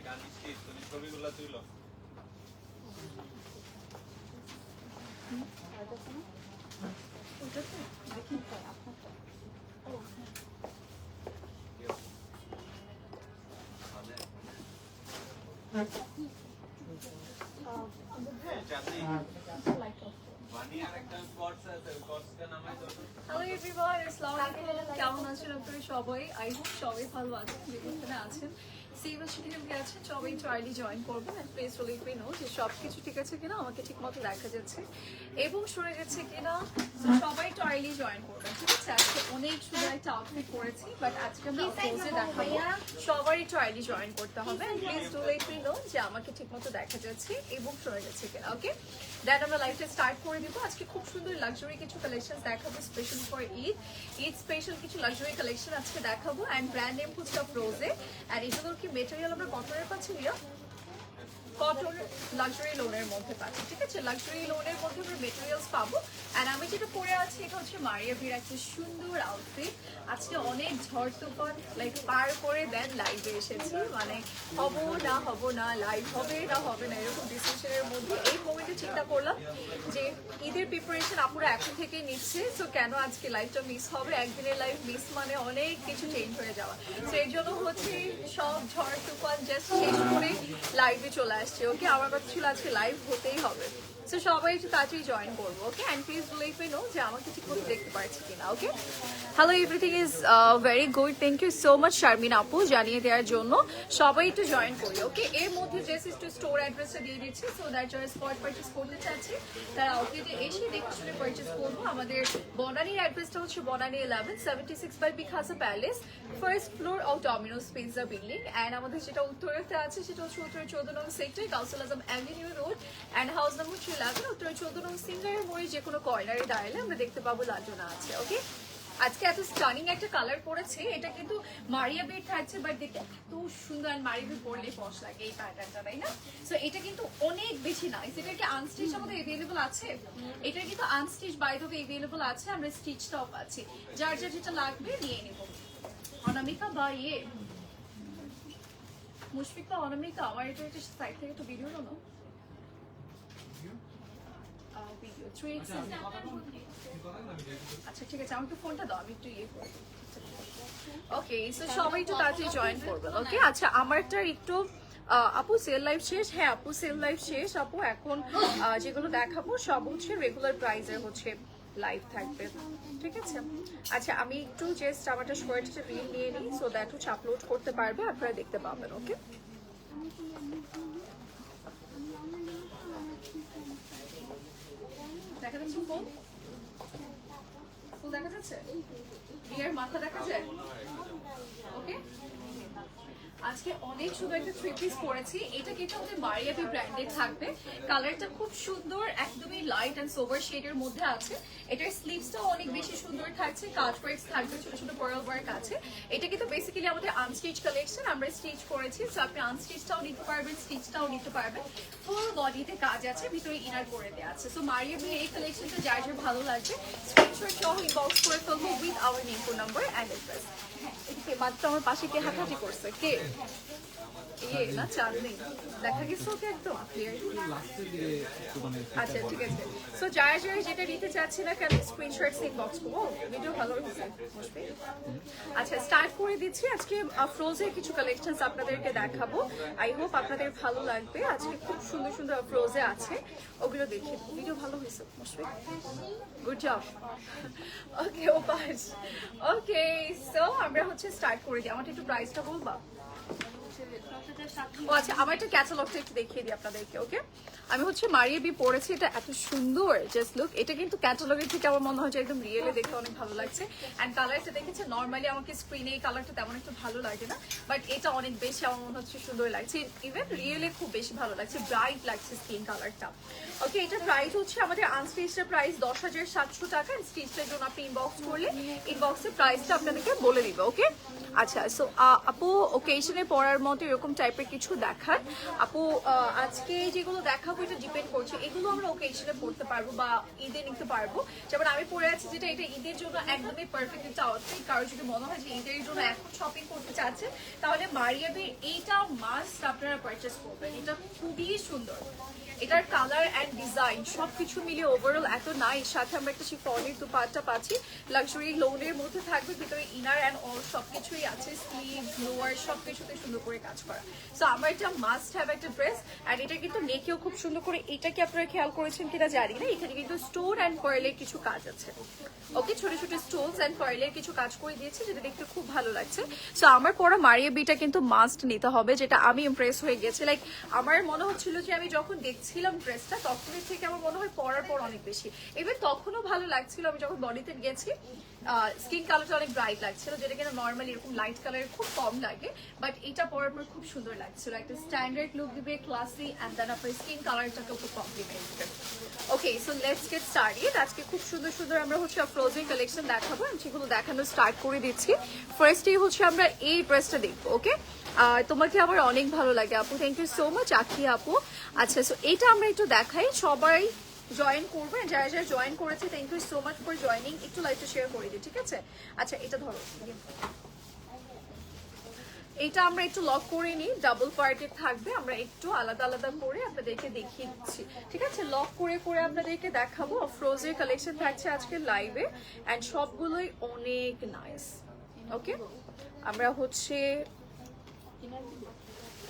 তুমি ছবিগুলো তুইলো hello everyone, আসসালামু আলাইকুম। কেমন আছেন আপনারা সবাই? আই হোপ সবাই ভালো আছেন, যেখানে আছেন সেই সেখানে আছেন সবাই একটু আর্লি জয়েন করবেন। And please let me know যে সব কিছু ঠিক আছে কিনা, আমাকে ঠিক মতো দেখা যাচ্ছে এবং শোনা যাচ্ছে কিনা। সবাই একটু আর্লি জয়েন করবেন, ঠিক আছে? আজকে অনেক সুন্দর একটা আউটফিট করেছি, বাট আজকে আমরা পোজে দেখাবো, সবার একটু আর্লি জয়েন করতে হবে। And please do live me know যে আমাকে ঠিক মতো দেখা যাচ্ছে এবং শোনা যাচ্ছে কিনা। ওকে, দেন আমরা লাইভটা স্টার্ট করে দিব। আজকে খুব সুন্দর লাক্সারি কিছু কালেকশন দেখাবো, স্পেশাল ফর ঈদ স্পেশাল কিছু লাক্সারি কালেকশন আজকে দেখাবো। অ্যান্ড ব্র্যান্ড নেম হচ্ছে রোজে। অ্যান্ড এগুলোর কি মেটেরিয়াল আমরা কটনের পাচ্ছি ভাইয়া? কটন লাক্সারি লোনের মধ্যে পাচ্ছি, ঠিক আছে? লাক্সারি লোনের মধ্যে আমরা মেটেরিয়ালস পাবো। অ্যান্ড আমি যেটা পরে আছি এটা হচ্ছে মারিয়া বির একটা সুন্দর আউটফিট। আজকে অনেক ঝড় তুফান লাইক পার করে দেন লাইভে এসেছি, মানে হব না লাইভ হবে না হবে না এরকম ডিসিশনের মধ্যে এই মোমেন্টে চিন্তা করলাম যে ঈদের প্রিপারেশন আপুরা এখন থেকেই নিচ্ছে, সো কেন আজকে লাইভটা মিস হবে? একদিনের লাইভ মিস মানে অনেক কিছু চেঞ্জ হয়ে যাওয়া। সো এর জন্য হচ্ছে সব ঝড় তুফান জাস্ট শেষ করে লাইভে চলে আসছে। ওকে, আমার কথা ছিল আজকে লাইভ হতেই হবে, সো সবাই একটু তাড়াতাড়ি জয়েন করবো। Okay, and please let me know যে আমাকে ঠিক মতো দেখতে পারছি কিনা। Okay, hello, everything is very good, thank you so much Sharmin আপু জানিয়ে দেওয়ার জন্য। সবাই একটু জয়েন করি। ওকে, এর মধ্যে জাস্ট একটু স্টোর অ্যাড্রেসটা দিয়ে দিচ্ছি, সো দ্যাট যারা স্পট পারচেস করতে চাচ্ছে তারা আউটলেটে এসে দেখে শুনে পারচেস করবো। আমাদের বনানীর অ্যাড্রেসটা হচ্ছে বনানী 1176 বাই পিখাসা palace, first floor of Domino's pizza building. And আমাদের যেটা উত্তরেতে আছে সেটা হচ্ছে উত্তর 14 নং sector, Kausal Azam avenue road. And house number 11, Uttara 14 নং সিঙ্গারের মোড়ে যে কোনো কর্নারে দাঁড়ালে আমরা দেখতে পাবো লাজনা আছে। ওকে, আজকে এত স্টানিং একটা কালার পরেছে, এটা কিন্তু মারিয়া বিট থাকছে, বাট দেখতে এত সুন্দর। মারিয়া বিট পরলে পশ লাগে এই প্যাটার্নটা, তাই না? সো এটা কিন্তু অনেক বেশি নাইস। এটা কি আনস্টিচ আমাদের এভেলেবল আছে? এটা কিন্তু unstitch by the way available আছে, আমরা স্টিচটাও পাচ্ছি। যার যার যেটা লাগবে নিয়ে নেব। অনামিকা বা মুশফিক বা অনামিকা, আমার এটা সাইড থেকে একটু ভিডিও নাও। আচ্ছা ঠিক আছে, আমাকে ফোনটা দাও, আমি একটু ইয়ে করবো। ওকে, সো সবাই একটু তাড়াতাড়ি জয়েন করবেন। ওকে, আচ্ছা আমারটা একটু আপু সেল লাইভ শেষ? হ্যাঁ আপু, সেল লাইভ শেষ আপু। এখন যেগুলো দেখাবো সব হচ্ছে রেগুলার প্রাইসের হচ্ছে লাইভ থাকবে, ঠিক আছে? আচ্ছা আমি একটু জাস্ট আমারটা শর্টটা রিল নিয়ে নিই, সো দ্যাট হচ্ছে আপলোড করতে পারবে, আপনারা দেখতে পাবেন। ওকে, দেখা যাচ্ছে ফোন ফুল দেখা যাচ্ছে, রিয়ার মাথা দেখা যায়। ওকে, আজকে অনেক সুন্দর একটা থ্রি পিস পরেছি। এটা কিন্তু আমাদের মারিয়া বি ব্র্যান্ডের থাকবে। কালারটা খুব সুন্দর, একদমই লাইট এন্ড সোবার শেডের মধ্যে আছে। এটার স্লিভসটাও অনেক বেশি সুন্দর থাকছে, কাজ ওয়ার্কস থাকবে, ছোট ছোট পার্ল ওয়ার্ক আছে। এটা কিন্তু বেসিক্যালি আমাদের আনস্টিচ কালেকশন, আমরা স্টিচ করেছি, সো আপনি আনস্টিচটাও নিতে পারবেন, স্টিচটাও নিতে পারবেন। ফুল বডিতে কাজ আছে, ভিতরে ইনার করে দেওয়া আছে। সো মারিয়া বি এই কালেকশনটা যার যার ভালো লাগবে স্ক্রিনশট সহ ইনবক্স করে ফেলবো with our name, phone number and address. এদিকে মাত্র আমার পাশে কে হাঁটাহাঁটি করছে? কে না চাঁদনি দেখা গেছে ওকে একদম ক্লিয়ার। আচ্ছা ঠিক আছে, সো যারা যারা যেটা নিতে চাচ্ছে না কেন স্ক্রিনশট ইনবক্স করবো। ভিডিও ভালো হয়েছে। আচ্ছা স্টার্ট করে দিচ্ছি। আজকে ফ্রোজের কিছু কালেকশনস আপনাদেরকে দেখাবো, আই হোপ আপনাদের ভালো লাগবে। আজকে খুব সুন্দর সুন্দর ফ্রোজে আছে, ওগুলো দেখে ভিডিও ভালো হয়েছে। Good job. ওকে ও পাস। ওকে, সো আমরা হচ্ছে স্টার্ট করে দিই। আমাকে একটু প্রাইসটা বলবা? ও আচ্ছা, আমার একটা ক্যাটালগটা একটু দেখিয়ে দিই আপনাদেরকে। ওকে, আমি হচ্ছে মারিয়া বি পরেছি, এটা এত সুন্দর, জাস্ট লুক। এটা কিন্তু ক্যাটালগের থেকে আমার মনে হয় যে একদম রিয়েলে দেখতে অনেক ভালো লাগছে। অ্যান্ড কালারটা দেখেছে, নর্মালি আমাকে স্ক্রিনে এই কালারটা তেমন একটু ভালো লাগে না, বাট এটা অনেক বেশি আমার মনে হচ্ছে সুন্দর লাগছে। ইভেন রিয়েলে খুব বেশি ভালো লাগছে, ব্রাইট লাগছে স্কিন কালারটা। ওকে, এটা প্রাইস হচ্ছে আমাদের আনস্টিচটার প্রাইস 10,700 টাকা। স্টিচটার জন্য আপনি ইনবক্স করলে ইনবক্সের প্রাইসটা আপনাদেরকে বলে দিবে। ওকে, আচ্ছা সো আপু ওকেশনে পরার মতো এরকম টাইপের কিছু দেখান আপু। আজকে যেগুলো দেখাবো এটা ডিপেন্ড করছে, এগুলো আমরা ওকেশনে পড়তে পারবো বা ঈদে নিতে পারবো। যেমন আমি পরে আছি যেটা, এটা ঈদের জন্য একদমই পারফেক্ট একটা আউটফিট। কারো যদি মনে হয় যে ঈদের জন্য এখন শপিং করতে চাচ্ছে, তাহলে মারিয়াবির এইটা মাস্ট আপনারা পারচেস করবেন। এটা খুবই সুন্দর, এটার কালার অ্যান্ড ডিজাইন সবকিছু মিলিয়ে ওভারঅল এত নাইস। সাথে আমরা একটা শিফনের দুপাট্টা পাচ্ছি, লাক্সারি লোনের মধ্যে থাকবে, ভিতরে ইনার অ্যান্ড অল সবকিছুই আছে, স্লিভ লোয়ার সবকিছুতে সুন্দর করে কাজ করা। সো আমার এটা মাস্ট হ্যাভ একটা ড্রেস। অ্যান্ড এটা কিন্তু নেকেও খুব সুন্দর করে, এটা কি আপনারা খেয়াল করেছেন কিনা জানি না, এখানে কিন্তু স্টোন অ্যান্ড পার্লের কিছু কাজ আছে। ওকে, ছোট ছোট স্টোনস অ্যান্ড পার্লের কিছু কাজ করে দিয়েছে, যেটা দেখতে খুব ভালো লাগছে। সো আমার পরা মারিয়া বিটা কিন্তু মাস্ট নিতে হবে, যেটা আমি ইমপ্রেস হয়ে গেছি। লাইক আমার মনে হচ্ছিল যে আমি যখন দেখছিলাম ড্রেসটা, তখনের থেকে আমার মনে হয় পরার পর অনেক বেশি, এবার তখনও ভালো লাগছিল। আমি যখন বডিতে গেছি, স্কিন কালারটা অনেক ব্রাইট লাগছিল, যেটা কিনা নর্মালি এরকম লাইট কালারের খুব কম লাগে, বাট এটা পরার পর খুব সুন্দর লাগছিল। একটা স্ট্যান্ডার্ড লুক দিবে, ক্লাসি, অ্যান্ড দেন আপনার স্কিন কালারটাকেও খুব কমপ্লিমেন্ট দিবে। ওকে, সো লেটস গেট স্টার্টেড। আজকে খুব সুন্দর সুন্দর আমরা হচ্ছে ফ্রোজেন কালেকশন দেখাবো, সেগুলো দেখানো স্টার্ট করে দিচ্ছি। ফার্স্টেই হচ্ছে আমরা এই ড্রেসটা দেখবো। ওকে, তোমাকে আমার অনেক ভালো লাগে আপু, থ্যাংক ইউ সো মাচ আখি আপু। আচ্ছা, সো এটা আমরা একটু দেখাই, সবাই জয়েন করবেন, যারা যারা জয়েন করেছে thank you so much for joining. একটু লাইভটা শেয়ার করে দিই, ঠিক আছে? আচ্ছা, এটা ধরো, এটা আমরা একটু লক করে নিই, ডাবল পার্টের থাকবে, আমরা একটু আলাদা আলাদা করে আপনাদেরকে দেখিয়ে দিচ্ছি, ঠিক আছে? লক করে করে আপনাদেরকে দেখাবো। ফ্রোজের কালেকশন থাকছে আজকে লাইভে, অ্যান্ড সবগুলোই অনেক নাইস। ওকে, আমরা হচ্ছে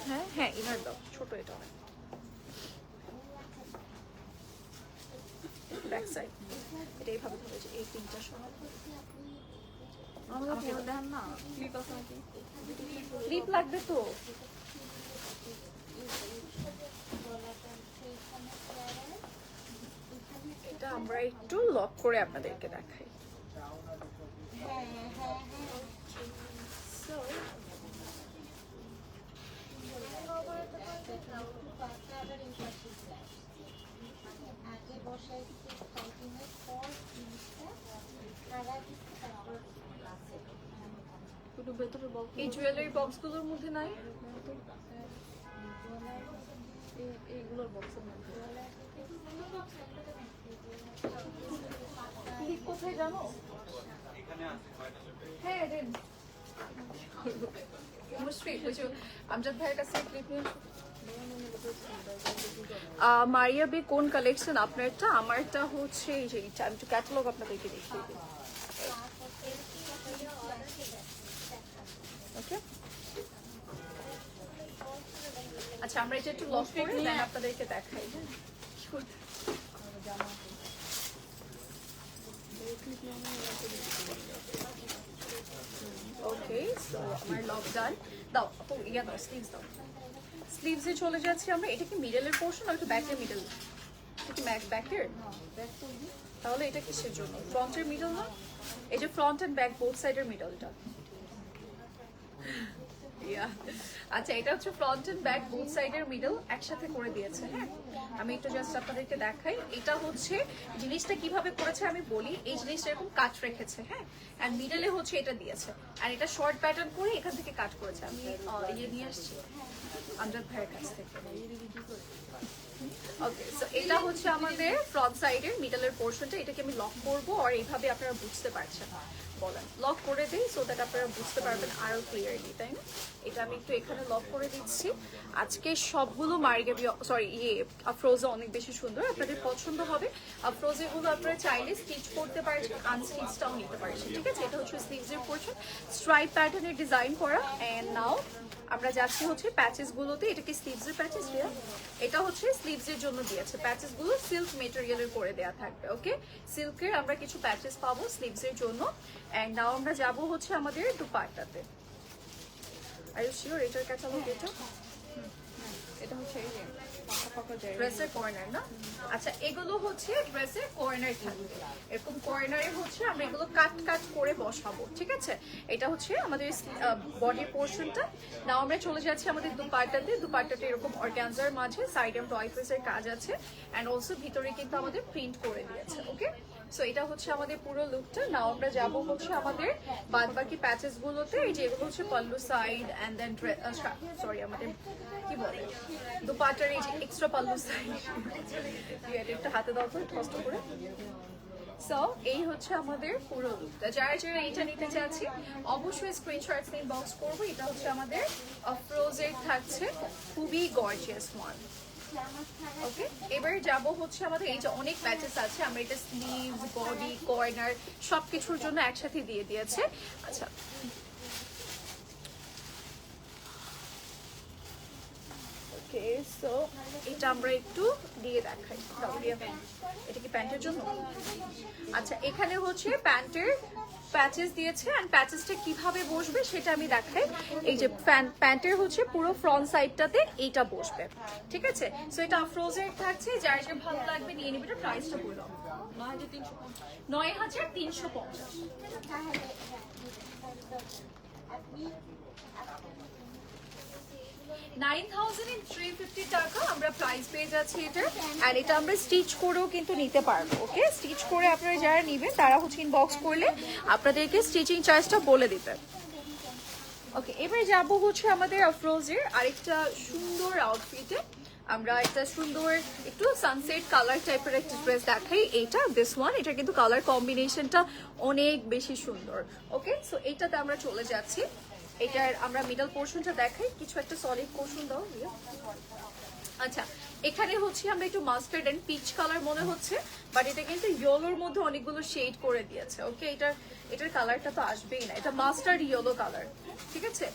হ্যাঁ হ্যাঁ ইনার দাও, ছোট এটা অনেক, ব্যাক সাইড এটা এইভাবে ধরেছে, এই তিনটা সময় দেন না, ক্লিপ লাগবে তো। এটা আমরা একটু লক করে আপনাদেরকে দেখাই। এই জুয়েলারি বক্সগুলোর মধ্যে নাই, এইগুলোর বক্সের মধ্যে কোথায় জানো? হ্যাঁ দেন আমজাদ ভাইয়ের কাছে ক্লিপ নিয়ে। মারিয়া বি কোন কালেকশন আপনারটা? আমারটা হচ্ছে এই যে আমি একটু ক্যাটালগ আপনাদেরকে দেখিয়ে দিই। ওকে, আচ্ছা আমরা এটা একটু লক করে দেন আপনাদেরকে দেখাই। ওকে, সো আমার লক ডান। দাও আপু, ইয়া দাও, স্লিভস দাও। স্লিভসে চলে যাচ্ছি আমরা। এটা কি মিডলের পোর্শন আর একটু ব্যাকের মিডল? এটা কি ব্যাকের? তাহলে এটা কিসের জন্য? ফ্রন্টের মিডল না? এই যে ফ্রন্ট এন্ড ব্যাক বোথ সাইডের মিডলটা। আচ্ছা, এটা হচ্ছে ফ্রন্ট এন্ড ব্যাক বোথ সাইডের মিডল একসাথে করে দিয়েছে। হ্যাঁ, আমি একটু জাস্ট আপনাদেরকে দেখাই। এটা হচ্ছে জিনিসটা কিভাবে করেছে আমি বলি। এই জিনিসটা এরকম কাট রেখেছে, হ্যাঁ, এন্ড মিডলে হচ্ছে এটা দিয়েছে, আর এটা শর্ট প্যাটার্ন করে এখান থেকে কাট করেছে। আমি ইয়ে নিয়ে আসছি আমজাদ ভাইয়ের কাছ থেকে। ওকে, সো এটা হচ্ছে আমাদের ফ্রন্ট সাইডের মিডলের পোর্শনটা। এটাকে আমি লক করবো, আর এইভাবে আপনারা বুঝতে পারছেন, বলেন লক করে দিই, সো দ্যাট আপনারা বুঝতে পারবেন আরো ক্লিয়ারলি, তাই না? এটা আমি একটু এখানে লক করে দিচ্ছি। আজকে সবগুলো মার্গেবি সরি আফরোজা অনেক বেশি সুন্দর, আপনাদের পছন্দ হবে। আফরোজাগুলো আপনারা চাইলে স্টিচ করতে পারছেন, আনস্টিচটাও নিতে পারছেন, ঠিক আছে? এটা হচ্ছে স্লিভসের পোর্শন, স্ট্রাইপ প্যাটার্নের ডিজাইন করা। এন্ড নাও আমরা যাচ্ছি হচ্ছে প্যাচেস গুলোতে। এটা কি স্লিভসের প্যাচেস দেয়া? এটা হচ্ছে স্লিভসের জন্য দিয়েছে প্যাচেস গুলো, সিল্ক মেটেরিয়ালের করে দেয়া থাকবে। ওকে, সিল্কের আমরা কিছু প্যাচেস পাবো স্লিভসের জন্য। এন্ড নাও আমরা যাব হচ্ছে আমাদের দুপাট্টাতে। আর ইউ শিওর এটার ক্যাটালগ? এটা হচ্ছে এই যে ড্রেসের কর্নার না? আচ্ছা, এগুলো হচ্ছে ড্রেসের কর্নার থাকবে, এরকম কর্নারে হচ্ছে আমরা এগুলো কাট কাট করে বসাবো, ঠিক আছে? এটা হচ্ছে আমাদের বডি পোর্শনটা। নাও আমরা চলে যাচ্ছি আমাদের দুপাট্টাতে। দুপাট্টাতে এরকম অর্গানজার মাঝে সাইডে টয় পিসের কাজ আছে, এন্ড অলসো ভিতরে কিন্তু আমাদের প্রিন্ট করে দিয়েছে। ওকে, সো এটা হচ্ছে আমাদের পুরো লুকটা। নাও আমরা যাব হচ্ছে আমাদের বাদবাকি প্যাচেস গুলোতে। এই যে এগুলো হচ্ছে pallu side and then sorry আমাদের কি বলে দুপাটার এই যে এক্সট্রা পাল্লু সাইড। এটা একটা হাতে দাও তো কষ্ট করে। সো এই হচ্ছে আমাদের পুরো লুকটা। যারা যারা এটা নিতে চাচ্ছি অবশ্যই স্ক্রিনশটস নিয়ে বক্স করবো। এটা হচ্ছে আমাদের আফরোজের থাকছে, খুবই গর্জিয়াস ওয়ান। ওকে, এবার যাব হচ্ছে আমাদের এই যে অনেক প্যাচেস আছে, আমরা এটা স্লিভ, বডি, কর্নার সবকিছুর জন্য একসাথে দিয়ে দিয়েছে। আচ্ছা ওকে, সো এটা আমরা একটু দিয়ে দেখাই। এটা কি প্যান্টের জন্য? আচ্ছা এখানে হচ্ছে প্যান্টের প্যাচেস দিয়েছে এন্ড প্যাচেসটা কিভাবে বসবে সেটা আমি দেখাই। এই যে প্যান্টের হচ্ছে পুরো ফ্রন্ট সাইডটাতে এইটা বসবে, ঠিক আছে? সো এটা আফরোজের থাকছে, যার যে ভালো লাগবে নিয়ে নেবে। এটা প্রাইসটা বললাম 9350। 9350 টাকা আমরা প্রাইস পেয়ে যাচ্ছি এটা। আর এটা আমরা স্টিচ করেও কিন্তু নিতে পারবো। ওকে, স্টিচ করে আপনারা যারা নেবেন তারা হচ্ছে ইনবক্স করলে আপনাদেরকে স্টিচিং চার্জটা বলে দিবে। ওকে, এবার যাবো হচ্ছে আমাদের আফরোজের আরেকটা সুন্দর আউটফিটে। আমরা একটা সুন্দর একটু সানসেট কালার টাইপের একটা ড্রেস দেখাই। এইটা দিস ওয়ান, এটা কিন্তু কালার কম্বিনেশনটা অনেক বেশি সুন্দর। ওকে, সো এইটাতে আমরা চলে যাচ্ছি। এটার আমরা মিডল পোর্শনটা দেখাই, কিছু একটা সলিড পোর্শন দাও। আচ্ছা এখানে হচ্ছে আমরা একটু মাস্টার্ড এন্ড পিচ কালার মনে হচ্ছে, বাট এটা কিন্তু ইয়েলোর মধ্যে অনেকগুলো শেড করে দিয়েছে। ওকে, এটার কালারটা তো আসবেই না, এটা মাস্টার্ড ইয়েলো কালার, ঠিক আছে?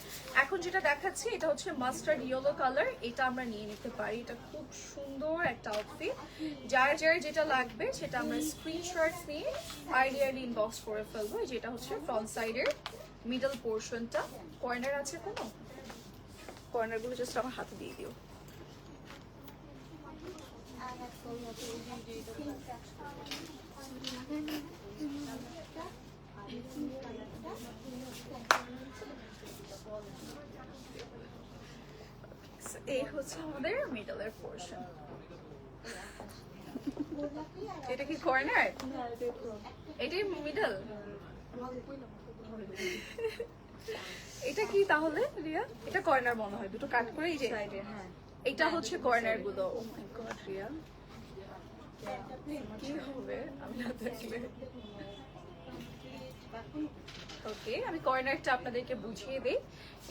এখন যেটা দেখাচ্ছি এটা হচ্ছে মাস্টার্ড ইয়েলো কালার, এটা আমরা নিয়ে নিতে পারি। এটা খুব সুন্দর একটা আউটফিট। যার যার যেটা লাগবে সেটা আমরা স্ক্রিনশটস নিয়ে আইডিয়ালি ইনবক্স করে ফেলবো। যেটা হচ্ছে ফ্রন্ট সাইডের মিডল পোর্শনটা। কর্নার আছে কোনো? কর্নারগুলো জাস্ট আমার হাতে দিয়ে দিও। এই হচ্ছে আমাদের মিডলের পোর্শন। এটা কি কর্নার? এটাই মিডল। এটা কি তাহলে রিয়া? এটা কর্নার মনে হয়, দুটো কাট করে এই যে সাইডে। হ্যাঁ, এটা হচ্ছে কর্নার গুলো। ও মাই গড রিয়া, কি হবে আমি না দেখলে? ওকে, আমি কর্নারটা আপনাদেরকে বুঝিয়ে দিই।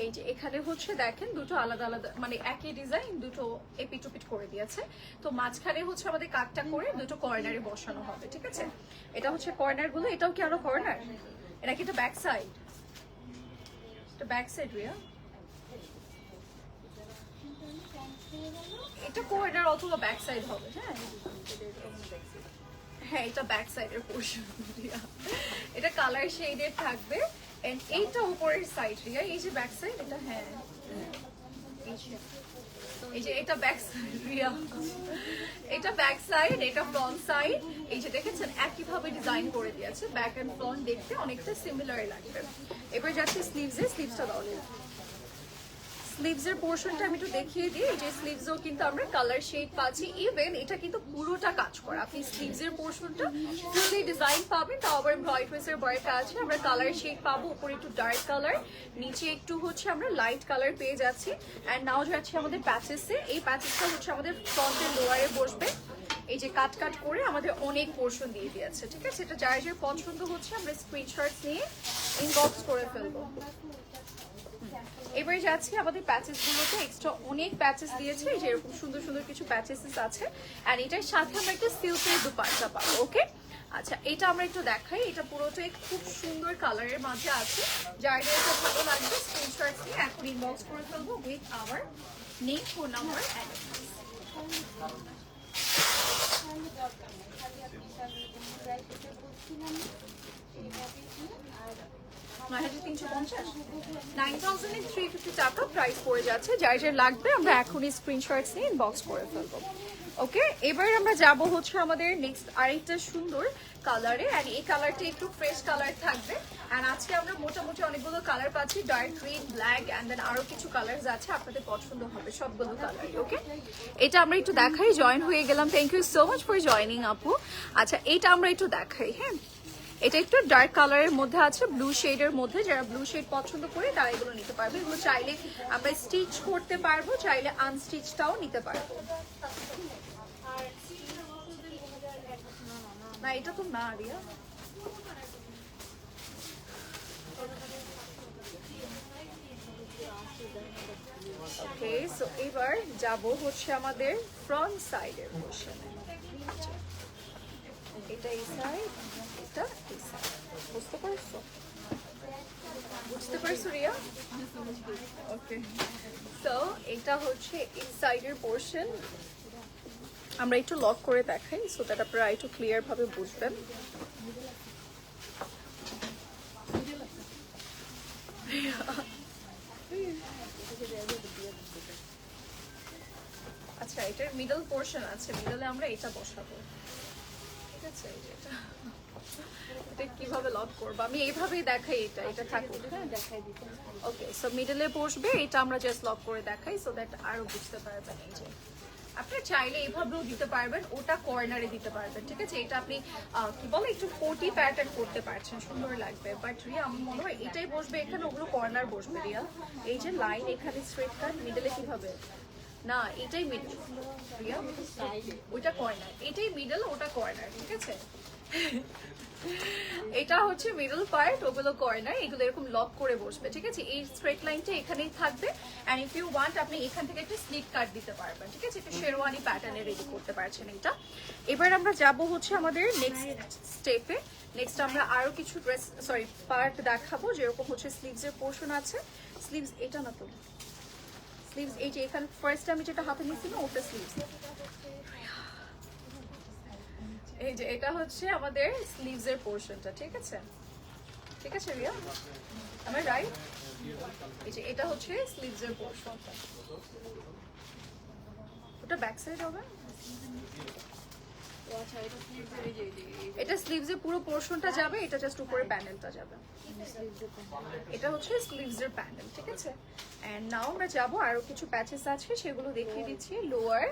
এই যে এখানে হচ্ছে দেখেন দুটো আলাদা আলাদা, মানে একই ডিজাইন দুটো এপিট করে দিয়েছে। তো মাঝখানে হচ্ছে আমাদের কাটটা করে দুটো কর্নারে বসানো হবে, ঠিক আছে? এটা হচ্ছে কর্নার গুলো। এটাও কি আরো কর্নার? এটা কি এটা ব্যাক সাইড? এটা ব্যাক সাইড রিয়া, এটা কর্নার অথবা ব্যাক সাইড হবে। হ্যাঁ হ্যাঁ, এটা ব্যাক সাইডের পোর্শন রিয়া। এটা কালার শেডের থাকবে এন্ড এইটা উপরের সাইড রিয়া। এই যে ব্যাক সাইড এটা, হ্যাঁ এই যে এটা ব্যাক সাইড রিয়া, এটা ব্যাক সাইড, এটা ফ্রন্ট সাইড। এই যে দেখেছেন একইভাবে ডিজাইন করে দিয়েছে, ব্যাক এন্ড ফ্রন্ট দেখতে অনেকটা সিমিলার লাগবে। এবার যাচ্ছি স্লিভসে। স্লিভসটা দাও। স্লিভসের পোর্শনটা আমি একটু দেখিয়ে দিই। এই যে স্লিভসও কিন্তু আমরা কালার শেড পাচ্ছি, ইভেন এটা কিন্তু পুরোটা কাজ করা। আপনি স্লিভসের পোর্শনটা ফুললি ডিজাইন পাবেন, তাও আবার এমব্রয়ডারিজের বয়েটা আছে। আমরা কালার শেড পাবো, উপরে একটু ডার্ক কালার, নিচে একটু হচ্ছে আমরা লাইট কালার পেয়ে যাচ্ছি। অ্যান্ড নাও যাচ্ছি আমাদের প্যাচেসে। এই প্যাচেসটা হচ্ছে আমাদের ফ্রন্টের লোয়ারে বসবে। এই যে কাট করে আমাদের অনেক পোর্শন দিয়ে দিয়েছে, ঠিক আছে? এটা যার যার পছন্দ হচ্ছে আমরা স্ক্রিনশট নিয়ে ইনবক্স করে ফেলবো। এবারে যাচ্ছি আমাদের প্যাচেস গুলোতে। এক্সট্রা অনেক প্যাচেস দিয়েছে, এই যে এরকম সুন্দর সুন্দর কিছু প্যাচেস আছে। আর এটার সাথে আমরা একটা সিল্কের দুপাট্টা পাবো। ওকে, আচ্ছা এটা আমরা একটু দেখাই। এটা পুরোটাই খুব সুন্দর কালারের মাঝে আছে। যার যেটা ভালো লাগবে স্ক্রিনশট নিয়ে এখন ইনবক্স করে ফেলবো with our name, phone number and $9,350 টাকা প্রাইস পড়ে যাচ্ছে। যার যার লাগবে আমরা এখনই স্ক্রিনশটস নিয়ে ইনবক্স করে ফেলবো। ওকে, এবার আমরা যাব হচ্ছে আমাদের নেক্সট আরেকটা সুন্দর কালারে, এন্ড এই কালারটা একটু ফ্রেশ কালার থাকবে। এন্ড আজকে আমরা মোটামুটি অনেকগুলো কালার পাচ্ছি, dark green, black, and then আরো কিছু কালার আছে, আপনাদের পছন্দ হবে সবগুলো কালার। ওকে, এটা আমরা একটু দেখাই, জয়েন হয়ে গেলাম, thank you so much for joining আপু। আচ্ছা, এটা আমরা একটু দেখাই। হ্যাঁ, এটা একটু ডার্ক কালারের মধ্যে আছে, ব্লু শেডের মধ্যে। যারা ব্লু শেড পছন্দ করে তারা এগুলো নিতে পারবে। এগুলো চাইলে আমরা স্টিচ করতে পারবো, চাইলে আনস্টিচটাও নিতে পারবো। না, এটা তো না রিয়া। ওকে, সো এবার যাব হচ্ছে আমাদের ফ্রন্ট সাইডের পোরশনে। এটা এই সাইড, এটা এই সাইড। বুঝতে পারছো? বুঝতে পারছো রিয়া? ওকে, সো এটা হচ্ছে এই সাইডের পোরশন। আমরা একটু লক করে দেখাই সো দ্যাট আপনারা একটু ক্লিয়ার ভাবে বুঝবেন। আচ্ছা, এটার মিডল পোরশন আছে, মিডলে আমরা এটা বসাবো। ঠিক আছে, এটা কিভাবে লক করব আমি এইভাবেই দেখাই। এটা থাকুক, হ্যাঁ দেখাই দিতে। ওকে, সো মিডলে বসবে, এটা আমরা জাস্ট লক করে দেখাই সো দ্যাট আরো বুঝতে পারবেন। এই যে আপনি চাইলে এইভাবেও দিতে পারবেন, ওটা কর্নারে দিতে পারবেন। ঠিক আছে, এটা আপনি কি বলে একটু কোটি প্যাটার্ন করতে পারছেন, সুন্দর লাগবে। বাট রিয়া, আমার মনে হয় এটাই বসবে এখানে, ওগুলো কর্নার বসবে। রিয়া, এই যে লাইন এখানে স্ট্রেট কাট, মিডলে কিভাবে? না, এটাই মিডল রিয়া, ওইটা কর্নার। এটাই মিডল, ওটা কর্নার। ঠিক আছে, এটা হচ্ছে মিডল পার্ট, ওগুলো কর্নার। এগুলো এরকম লক করে বসবে। ঠিক আছে, এই স্ট্রেট লাইনটা এখানেই থাকবে। এন্ড ইফ ইউ ওয়ান্ট আপনি এখান থেকে একটা স্লিট কাট দিতে পারবেন। ঠিক আছে, একটু শেরওয়ানি প্যাটার্নে রেডি করতে পারছেন এটা। এবার আমরা যাব হচ্ছে আমাদের নেক্সট স্টেপে। নেক্সট আমরা আরো কিছু ড্রেস পার্ট দেখাবো, যেরকম হচ্ছে স্লিভস এর পোর্শন আছে। স্লিভস এটা না তো, স্লিভস এই যে এখানে ফার্স্ট আমি যেটা হাতে নিয়েছি না, ওটা স্লিভস। এই যে এটা হচ্ছে আমাদের স্লিভস এর পোরশনটা। ঠিক আছে, ঠিক আছে রিয়া, আমার রাইট? এই যে এটা হচ্ছে স্লিভস এর পোরশনটা। ওটা ব্যাক সাইড হবে। এটা স্লিভস এর পুরো পোরশনটা যাবে, এটা জাস্ট উপরে প্যানেলটা যাবে। এটা হচ্ছে স্লিভস এর প্যানেল। ঠিক আছে, এন্ড নাও আমরা যাব আরো কিছু প্যাচেস আছে, সেগুলো দেখিয়ে দিচ্ছি। লোয়ার,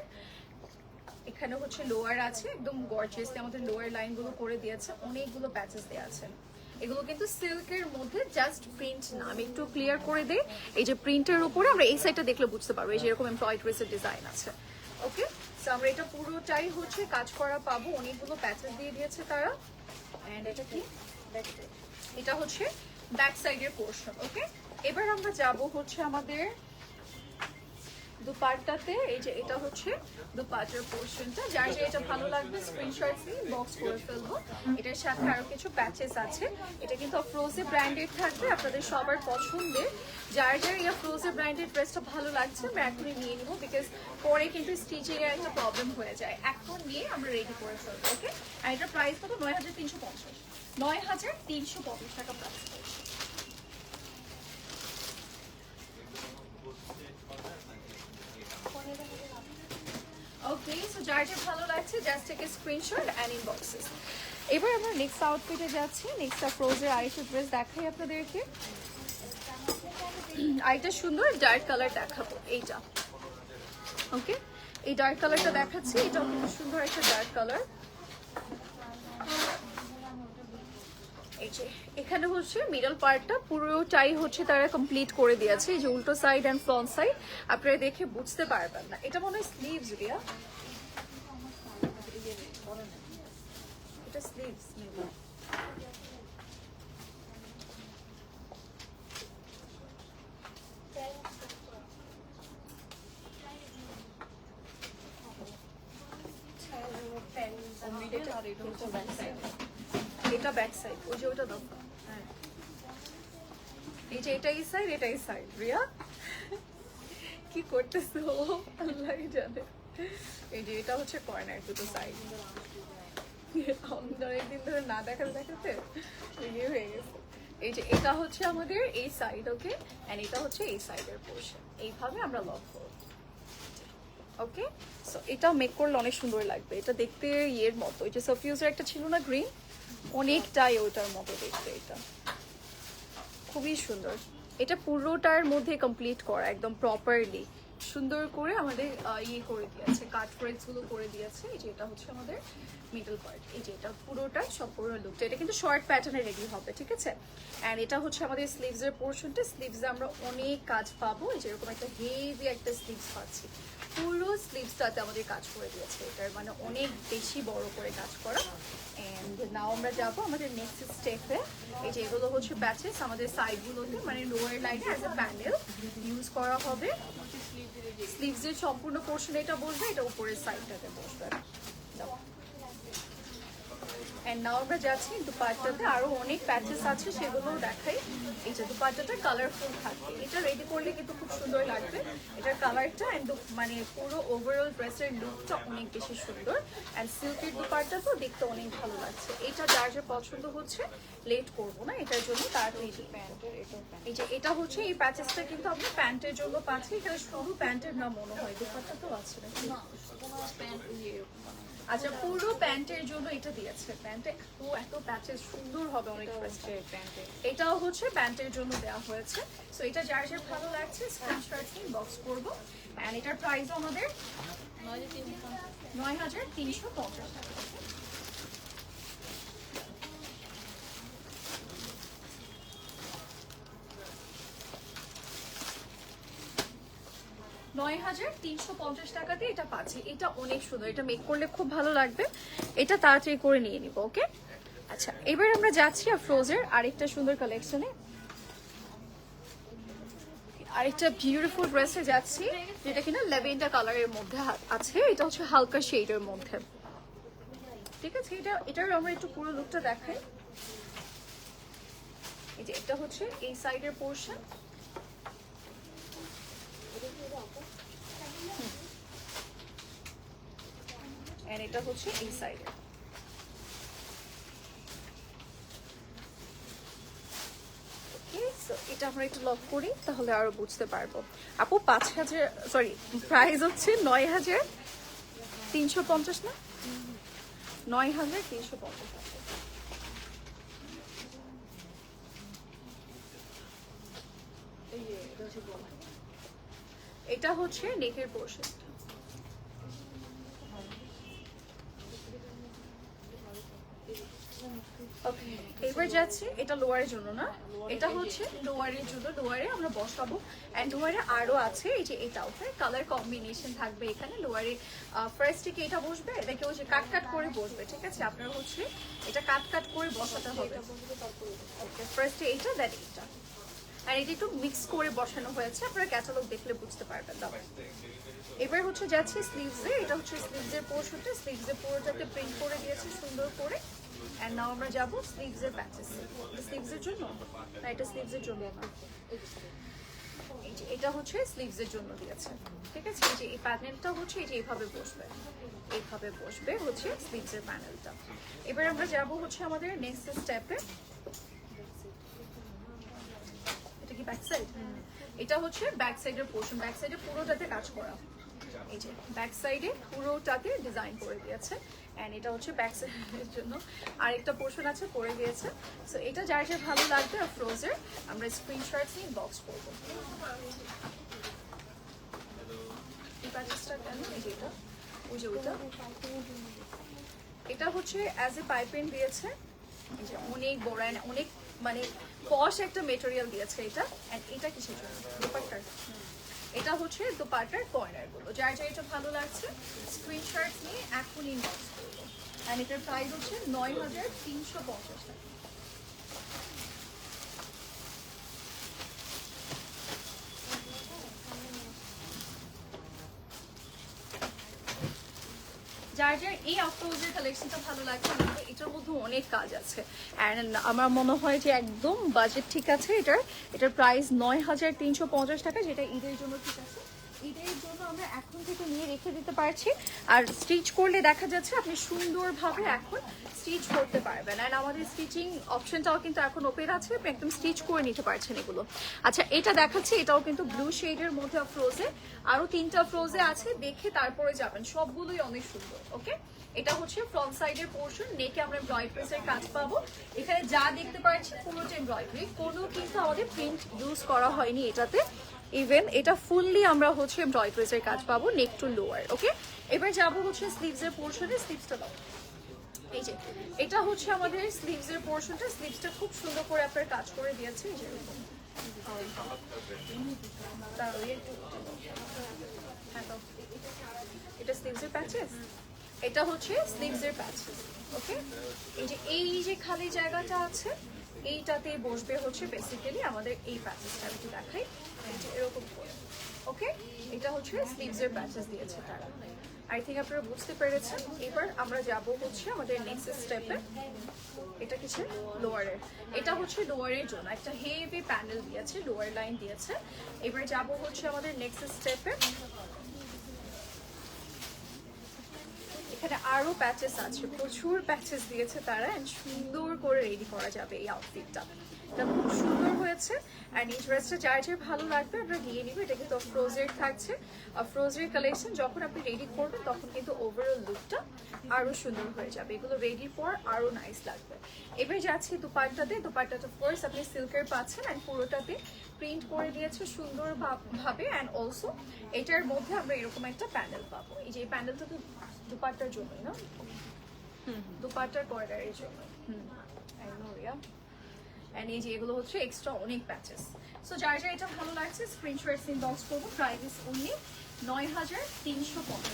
এখানে হচ্ছে লোয়ার আছে, একদম গর্জিয়াসলি আমাদের লোয়ার লাইনগুলো করে দিয়েছে, অনেকগুলো প্যাচেস দেওয়া আছে। এগুলো কিন্তু সিল্কের মধ্যে, জাস্ট প্রিন্ট না। আমি একটু ক্লিয়ার করে দিই, এই যে প্রিন্টের উপরে আমরা এই সাইডটা দেখলে বুঝতে পারবো, এই যে এরকম এমপ্লয়েড ড্রেসের ডিজাইন আছে। ওকে, সো আমরা এটা পুরোটাই হচ্ছে কাজ করা পাবো, অনেকগুলো প্যাচেস দিয়ে দিয়েছে তারা। এন্ড এটা কি? এটা হচ্ছে ব্যাক সাইডের পোরশন। ওকে, এবার আমরা যাব হচ্ছে আমাদের দুপাট্টাতে। এই যে এটা হচ্ছে দুপাট্টার পোরশনটা। যার যে এটা ভালো লাগবে স্ক্রিনশট নিয়ে বক্স করে ফেলবো। এটার সাথে আরো কিছু প্যাচেস আছে। এটা কিন্তু ফ্রোজে ব্র্যান্ডেড থাকবে, আপনাদের সবার পছন্দের। যার যার এই ফ্রোজে ব্র্যান্ডেড ড্রেসটা ভালো লাগছে আমরা এখনই নিয়ে নিব, বিকজ পরে কিন্তু স্টিচিং এর একটা প্রবলেম হয়ে যায়। এখন নিয়ে আমরা রেডি করে ফেলবো। ওকে, আর এটার প্রাইস কত? 9350, 9350 টাকা প্রাইস। ওকে, সো যার যে ভালো লাগছে just take a screenshot and inbox us. এবার আমরা নেক্সট আউটফিটে যাচ্ছি। নেক্সট ফ্রোজের আরেকটা ড্রেস দেখাই আপনাদেরকে। আরেকটা সুন্দর ডার্ক কালার দেখাবো, এইটা। ওকে, এই ডার্ক কালারটা দেখাচ্ছি, এটাও খুব সুন্দর একটা ডার্ক কালার। এই যে এখানে হচ্ছে মিডল পার্টটা পুরোটাই হচ্ছে তারা কমপ্লিট করে দিয়েছে। এই যে উল্টো সাইড এন্ড ফ্রন্ট সাইড আপনারা দেখে বুঝতে পারবেন না, এটা মনে হয় স্লিভস রিয়া, এটা স্লিভস। এটা ব্যাক সাইড, ওই যে ওটা দেখো। হ্যাঁ, এই যে এটা এই সাইড, এটা এই সাইড। রিয়া কি করতেছো আল্লাহই জানে। এই যে এটা হচ্ছে কর্নার, দুটো সাইড। অনেকদিন ধরে না দেখাতে দেখাতে ইয়ে হয়ে গেছে। এই যে এটা হচ্ছে আমাদের এই সাইড। ওকে, এন্ড এটা হচ্ছে এই সাইডের পোরশন। এইভাবে আমরা লক করব। ওকে, সো এটা মেক করলে অনেক সুন্দর লাগবে। এটা দেখতে ইয়ের মতো, এই যে সাফিউজের একটা ছিল না গ্রিন, অনেকটাই ওটার মতো দেখতে। এটা খুবই সুন্দর। এটা পুরোটার মধ্যে কমপ্লিট করা একদম প্রপারলি সুন্দর করে আমাদের ইয়ে করে দিয়েছে, কাট ফ্রেডস গুলো করে দিয়েছে। এই যে এটা হচ্ছে আমাদের মিডল পার্ট, এই যে এটা পুরোটা সম্পূর্ণ লুকটা। এটা কিন্তু শর্ট প্যাটার্নে রেডি হবে, ঠিক আছে। অ্যান্ড এটা হচ্ছে আমাদের স্লিভসের পোর্শনটা। স্লিভসে আমরা অনেক কাজ পাবো, এই যে এরকম একটা হেভি একটা স্লিভস পাচ্ছি। পুরো স্লিভসটাতে আমাদের কাজ করে দিয়েছে, এটার মানে অনেক বেশি বড় করে কাজ করা। অ্যান্ড নাও আমরা যাবো আমাদের নেক্সট স্টেপে। এই যে এগুলো হচ্ছে প্যাচেস আমাদের সাইডগুলোতে, মানে লোয়ার লাইনে অ্যাজ এ প্যানেল ইউজ করা হবে। স্লিভসের সম্পূর্ণ পোর্শন এটা বসবে, এটা উপরের সাইডটাতে বসবে। এন্ড নাও আমরা যাচ্ছি দুপাট্টাতে, আরো অনেক প্যাচেস আছে সেগুলোও দেখাই। এই যে দুপাট্টাটা কালারফুল থাকবে, এটা রেডি করলে কিন্তু খুব সুন্দর লাগবে। এটার কালারটা এন্ড মানে পুরো ওভারঅল ড্রেসের লুকটা অনেক বেশি সুন্দর। এন্ড সিল্কের দুপাট্টা তো দেখতে অনেক ভালো লাগছে। এটা যার যে পছন্দ হচ্ছে, লেট করবো না এটার জন্য। তাড়াতাড়ি এই যে এটা হচ্ছে এই প্যাচেসটা কিন্তু আপনি প্যান্টের জন্য পাচ্ছেন। এখানে শুধু প্যান্টের না মনে হয়, দুপাট্টা তো আছে নাকি? আচ্ছা, পুরো প্যান্টের জন্য এটা দিয়েছে। প্যান্টে এত প্যাচেস সুন্দর হবে অনেক ড্রেসে। এটাও হচ্ছে প্যান্টের জন্য দেওয়া হয়েছে। সো এটা যার যার ভালো লাগছে স্ক্রিনশট নিয়ে বক্স করবো। এন্ড এটার প্রাইস আমাদের ৯,৩৫০ টাকা। ৯,৩৫০ টাকাতে এটা পাচ্ছি। এটা অনেক সুন্দর, এটা মেক করলে খুব ভালো লাগবে। এটা তাড়াতাড়ি করে নিয়ে নিব, ওকে। আচ্ছা, এবার আমরা যাচ্ছি আফরোজের আরেকটা সুন্দর কালেকশনে, আরেকটা বিউটিফুল ড্রেসে যাচ্ছি, যেটা কিনা ল্যাভেন্ডার কালারের মধ্যে আছে। এটা হচ্ছে হালকা শেডের মধ্যে, ঠিক আছে। এটার আমরা একটু পুরো লুকটা দেখাই। এই যে এটা হচ্ছে এই সাইডের পোর্শন, এন্ড এটা হচ্ছে এই সাইডে। এটা আমরা একটু লক করি, তাহলে আরো বুঝতে পারবো। আপু ৫,০০০, সরি প্রাইস হচ্ছে ৯,৩৫০ না, ৯,৩৫০। এটা হচ্ছে নেকের পোর্শন। ওকে, এবার যাচ্ছি এটা লোয়ারের জন্য না, এটা হচ্ছে লোয়ারের জন্য। লোয়ারে আমরা বসাবো এন্ড লোয়ারে আরো আছে এই যে এটাও কালার কম্বিনেশন থাকবে এখানে। লোয়ারে ফার্স্ট থেকে এটা বসবে, এটাকে হচ্ছে কাট কাট করে বসবে, ঠিক আছে। আপনার হচ্ছে এটা কাট কাট করে বসাতে হবে। ওকে, ফার্স্টে এইটা দেন এইটা, আর এটা একটু মিক্স করে বসানো হয়েছে, আপনারা ক্যাটালগ দেখলে বুঝতে পারবেন। দাও এবার হচ্ছে যাচ্ছি স্লিভসে। এটা হচ্ছে স্লিভসের পোর্শনটা, স্লিভসের পুরোটাকে প্রিন্ট করে দিয়েছে সুন্দর করে। এন্ড নাও আমরা যাবো স্লিভসের প্যাচেস। স্লিভসের জন্য না, এটা স্লিভসের জন্য না, এই যে এটা হচ্ছে স্লিভসের জন্য দিয়েছে, ঠিক আছে। এই যে এই প্যানেলটা হচ্ছে এই যে এইভাবে বসবে, এইভাবে বসবে হচ্ছে স্লিভসের প্যানেলটা। এবার আমরা যাবো হচ্ছে আমাদের নেক্সট স্টেপে। এটা কি ব্যাক সাইড? এটা হচ্ছে ব্যাক সাইডের পোর্শন। ব্যাক সাইডে পুরোটাতে কাজ করা, এই যে ব্যাক সাইডে পুরোটাতে ডিজাইন করে দিয়েছে। এন্ড এটা হচ্ছে ব্যাক সাইডের জন্য আরেকটা পোর্শন আছে করে দিয়েছে। সো এটা যার যার ভালো লাগবে আফরোজের, আমরা স্ক্রিনশট নিয়ে বক্স করবো। এই প্যাচেসটা কেন, এই যে এটা, ওই যে ওইটা, এটা হচ্ছে অ্যাজ এ পাইপিং দিয়েছে। এই যে অনেক বড় এন্ড অনেক মানে পশ একটা মেটেরিয়াল দিয়েছে এটা। এন্ড এটা কিসের জন্য? দোপাট্টার। এটা হচ্ছে দোপাট্টার কর্নার গুলো। যার যার এটা ভালো লাগছে স্ক্রিনশট নিয়ে এখন ইনবক্স করবো। এন্ড এটার প্রাইস হচ্ছে ৯,৩৫০ টাকা। যার যার এই আফরোজের কালেকশনটা ভালো লাগছে, এটার মধ্যে অনেক কাজ আছে। অ্যান্ড আমার মনে হয় যে একদম বাজেট ঠিক আছে এটার। এটার প্রাইস ৯,৩৫০ টাকা, যেটা ঈদের জন্য ঠিক আছে। এটার জন্য আমরা এখন থেকে নিয়ে রেখে দিতে পারছি। আর স্টিচ করলে দেখা যাচ্ছে আপনি সুন্দরভাবে এখন স্টিচ করতে পারবেন। অ্যান্ড আমাদের স্টিচিং অপশনটাও কিন্তু এখন ওপেন আছে, আপনি একদম স্টিচ করে নিতে পারছেন এগুলো। আচ্ছা এটা দেখাচ্ছি, এটাও কিন্তু ব্লু শেডের মধ্যে ফ্রোজে, আরও 3টা ফ্রোজে আছে, দেখে তারপরে যাবেন, সবগুলোই অনেক সুন্দর। ওকে, এটা হচ্ছে ফ্রন্ট সাইডের পোর্শন, নেকে আমরা এমব্রয়ডারিজের কাজ পাবো। এখানে যা দেখতে পাচ্ছি পুরোটা এমব্রয়ডারি, কোনো কিন্তু আমাদের প্রিন্ট ইউজ করা হয়নি এটাতে। ইভেন এটা ফুললি আমরা হচ্ছে এমব্রয়ডারিজের কাজ পাবো নেক টু লোয়ার। ওকে, এবার যাবো হচ্ছে স্লিভসের পোর্শনে। স্লিভসটা দাও, এই যে এটা হচ্ছে আমাদের স্লিভসের পোর্শনটা। স্লিভসটা খুব সুন্দর করে আপনার কাজ করে দিয়েছে, এই যে এরকম। এটা স্লিভসের প্যাচেস, এটা হচ্ছে স্লিভসের প্যাচেস। ওকে, এই যে খালি জায়গাটা আছে এইটাতে বসবে হচ্ছে বেসিক্যালি আমাদের এই প্যাচেসটা। একটু দেখাই, এই যে এরকম করে। ওকে, এটা হচ্ছে স্লিভসের প্যাচেস দিয়েছে তারা। আই থিঙ্ক আপনারা বুঝতে পেরেছেন। এবার আমরা যাব হচ্ছে আমাদের নেক্সট স্টেপে। এটা কিছু লোয়ারের, এটা হচ্ছে লোয়ারের জন্য একটা হেভি প্যানেল দিয়েছে, লোয়ার লাইন দিয়েছে। এবার যাব হচ্ছে আমাদের নেক্সট স্টেপে। এখানে আরো প্যাচেস আছে, প্রচুর প্যাচেস দিয়েছে তারা, এন্ড সুন্দর করে রেডি করা যাবে এই আউটফিটটা। এটা খুব সুন্দর হয়েছে। অ্যান্ড এই ড্রেসটা যার যার ভালো লাগবে আমরা নিয়ে নিব। এটা কিন্তু ফ্রোজের থাকছে, ফ্রোজের কালেকশন। যখন আপনি রেডি করবেন তখন কিন্তু ওভারঅল লুকটা আরো সুন্দর হয়ে যাবে, এগুলো রেডির পর আরো নাইস লাগবে। এবার যাচ্ছি দুপাট্টাতে। দুপাট্টাটা ফার্স্ট আপনি সিল্কের পাচ্ছেন, অ্যান্ড পুরোটাতে প্রিন্ট করে দিয়েছে সুন্দর ভাবে। অ্যান্ড অলসো এটার মধ্যে আমরা এরকম একটা প্যানেল পাবো। এই যে এই প্যানেলটা তো দুপাট্টার জন্যই না, দুপাট্টার বর্ডারের জন্য। এন্ড এই যে এগুলো হচ্ছে এক্সট্রা অনেক প্যাচেস। সো যার যার এটা ভালো লাগছে স্ক্রিনশট ইনবক্স করবো। প্রাইস ইজ অনলি ৯,৩৫০ টাকা।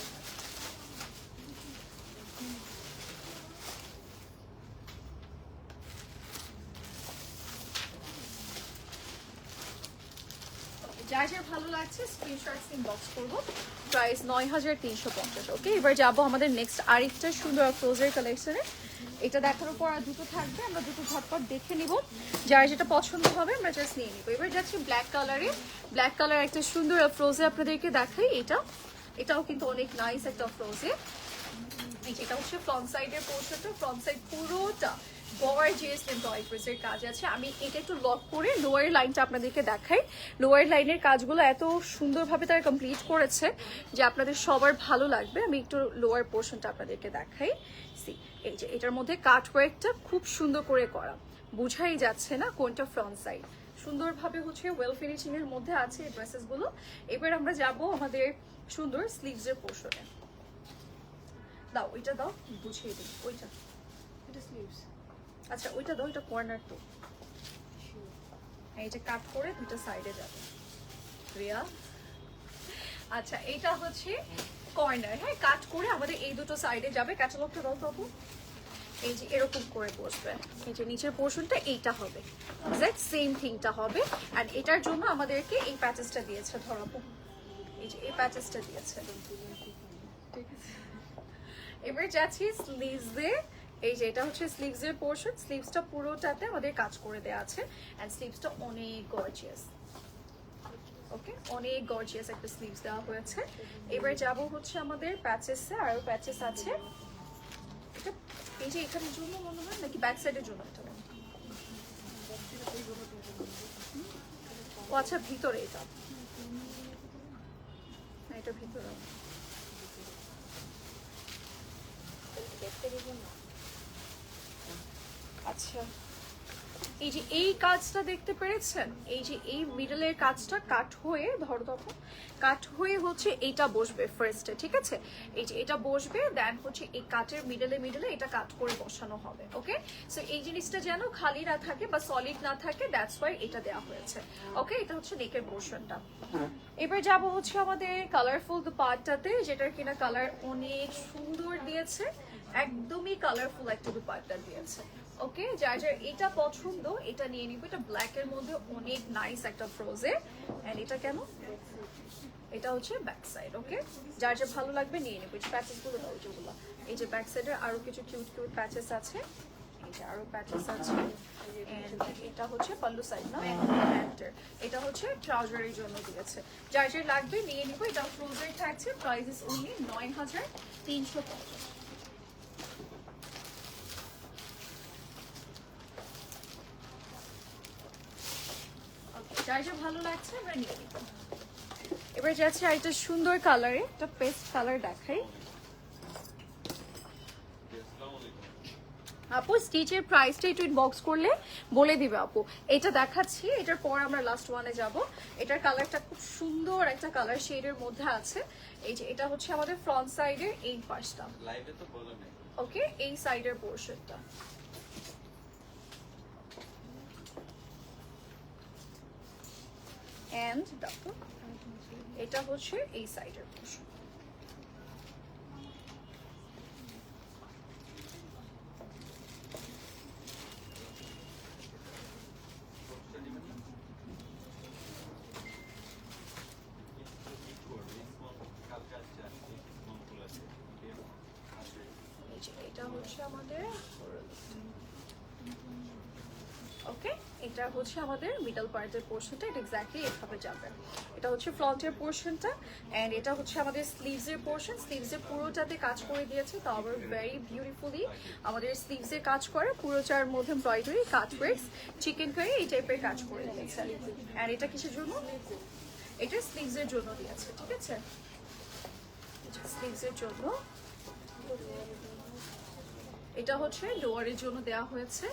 যার যার ভালো লাগছে স্ক্রিনশট ইনবক্স করবো। প্রাইস ৯,৩৫০। ওকে, এবার যাবো আমাদের নেক্সট আরেকটা সুন্দর ফ্রোজের কালেকশনে। এটা দেখানোর পর আর দুটো থাকবে, আমরা দুটো ঝটপট দেখে নিব, যার যেটা পছন্দ হবে আমরা জাস্ট নিয়ে নিব। এবার যাচ্ছি ব্ল্যাক কালারে। ব্ল্যাক কালার একটা সুন্দর ফ্রোজে আপনাদেরকে দেখাই। এটাও কিন্তু অনেক নাইস একটা ফ্রোজে। এটা হচ্ছে ফ্রন্ট সাইডের পোর্শনটা, ফ্রন্ট সাইড পুরোটা গর্জিয়াস এমব্রয়ডারিজের কাজ আছে। আমি এটা একটু লক করে লোয়ার লাইনটা আপনাদেরকে দেখাই। লোয়ার লাইনের কাজগুলো এত সুন্দরভাবে তারা কমপ্লিট করেছে যে আপনাদের সবার ভালো লাগবে। আমি একটু লোয়ার পোর্শনটা আপনাদেরকে দেখাই। সি, এই যে এটার মধ্যে কাট ওয়ার্কটা খুব সুন্দর করে করা, বুঝাই যাচ্ছে না কোনটা ফ্রন্ট সাইড। সুন্দরভাবে হচ্ছে ওয়েল ফিনিশিং এর মধ্যে আছে এই ড্রেসেসগুলো। এবার আমরা যাব আমাদের সুন্দর স্লিভসের পোর্শনে। দাও ওইটা দাও, বুঝিয়ে দিই। ওইটা, এটা স্লিভস। আচ্ছা ওইটা দাও, এটা কর্নার তো। এইটা কাট করে দুটো সাইডে যাবে রিয়া। আচ্ছা এটা হচ্ছে কর্নার, হ্যাঁ, কাট করে আমাদের এই দুটো সাইডে যাবে। ক্যাটালগটা দাও তবু। এই যে এরকম করে বসবে, এই যে নিচের পোর্শনটা এইটা হবে, এক্স্যাক্ট সেম থিংটা হবে। অ্যান্ড এটার জন্য আমাদেরকে এই প্যাচেসটা দিয়েছে, ধরাবো এই যে এই প্যাচেসটা দিয়েছে। ঠিক আছে, এবার যাচ্ছি স্লিভসে। এই যে এটা হচ্ছে স্লিভসের পোর্শন। স্লিভসটা পুরোটাতে আমাদের কাজ করে দেওয়া আছে, এন্ড স্লিভসটা অনেক গর্জিয়াস। ওকে, অনেক গর্জিয়াস একটা স্লিভস দেওয়া হয়েছে। এবার যাব হচ্ছে আমাদের প্যাচেসে। আরো প্যাচেস আছে। এটা এই যে এখানের জন্য মনে হয় নাকি ব্যাক সাইডের জন্য? এটা ও আচ্ছা, ভিতরে এটা, এটা ভিতরে। আচ্ছা, এই যে এই কাজটা দেখতে পেরেছেন, এই যে এই মিডলের কাজটা কাট হয়ে, ধরো তখন কাট হয়ে হচ্ছে এটা বসবে ফার্স্টে। ঠিক আছে, এই যে এটা বসবে, দেন হচ্ছে এই কাটের মিডলে এটা কাট করে বসানো হবে। ওকে, সো এই জিনিসটা যেন খালি না থাকে বা সলিড না থাকে, দ্যাটস ওয়াই এটা দেওয়া হয়েছে। ওকে, এটা হচ্ছে নেকের পোর্শনটা। এবার যাব হচ্ছে আমাদের কালারফুল দুপাট্টাতে, যেটার কিনা কালার অনেক সুন্দর দিয়েছে, একদমই কালারফুল একটা দুপাট্টা দিয়েছে। ওকে, যার যার এটা পছন্দ এটা নিয়ে নিব। এটা ব্ল্যাক এর মধ্যে অনেক নাইস একটা ফ্রোজে। এন্ড এটা কেন, এটা হচ্ছে ব্যাক সাইড। ওকে, যার যা ভালো লাগবে নিয়ে নিব। এই প্যাচেস গুলো দাও, যেগুলো এই যে ব্যাক সাইডের আরো কিছু কিউট কিউট প্যাচেস আছে। এই যে আরো প্যাচেস আছে। And এটা হচ্ছে পাল্লু সাইড না, প্যান্টের। এটা হচ্ছে ট্রাউজারের জন্য দিয়েছে। যার যার লাগবে নিয়ে নিব। এটা ফ্রোজেন থাকছে, প্রাইস ইজ অনলি 9350। যার যা ভালো লাগছে আমরা নিয়ে নিব। এবার যাচ্ছে আরেকটা সুন্দর কালারে, একটা পেস্ট কালার দেখাই। আপু স্টিচের প্রাইসটা একটু ইনবক্স করলে বলে দিবে আপু। এটা দেখাচ্ছি, এটার পর আমরা লাস্ট ওয়ানে যাব। এটার কালারটা খুব সুন্দর একটা কালার শেডের মধ্যে আছে। এই যে এটা হচ্ছে আমাদের ফ্রন্ট সাইডের এই পাশটা, লাইভে তো বলে নাই। ওকে, এই সাইডের পোর্শনটা। এন্ড দেখো এটা হচ্ছে এই সাইডের পোর্শন। এটা হচ্ছে আমাদের ওকে, এটা হচ্ছে আমাদের মিডল পার্টের পোর্শনটা। এটা এক্স্যাক্টলি এভাবে যাবে। এটা হচ্ছে ফ্রন্টের পোর্শনটা এন্ড এটা হচ্ছে আমাদের স্লিভসের পোর্শন। স্লিভসের পুরোটাতে কাজ করে দিয়েছে, তো আবার ভেরি বিউটিফুলি আমাদের স্লিভসের কাজ করে, পুরোটার মধ্যে এমব্রয়ডারি, কাট ওয়ার্কস, চিকেন কারি এই টাইপের কাজ করে দিয়েছে। এন্ড এটা কিসের জন্য? এটা স্লিভসের জন্য দিয়েছে, ঠিক আছে, স্লিভসের জন্য। এটা হচ্ছে লোয়ারের জন্য দেওয়া হয়েছে।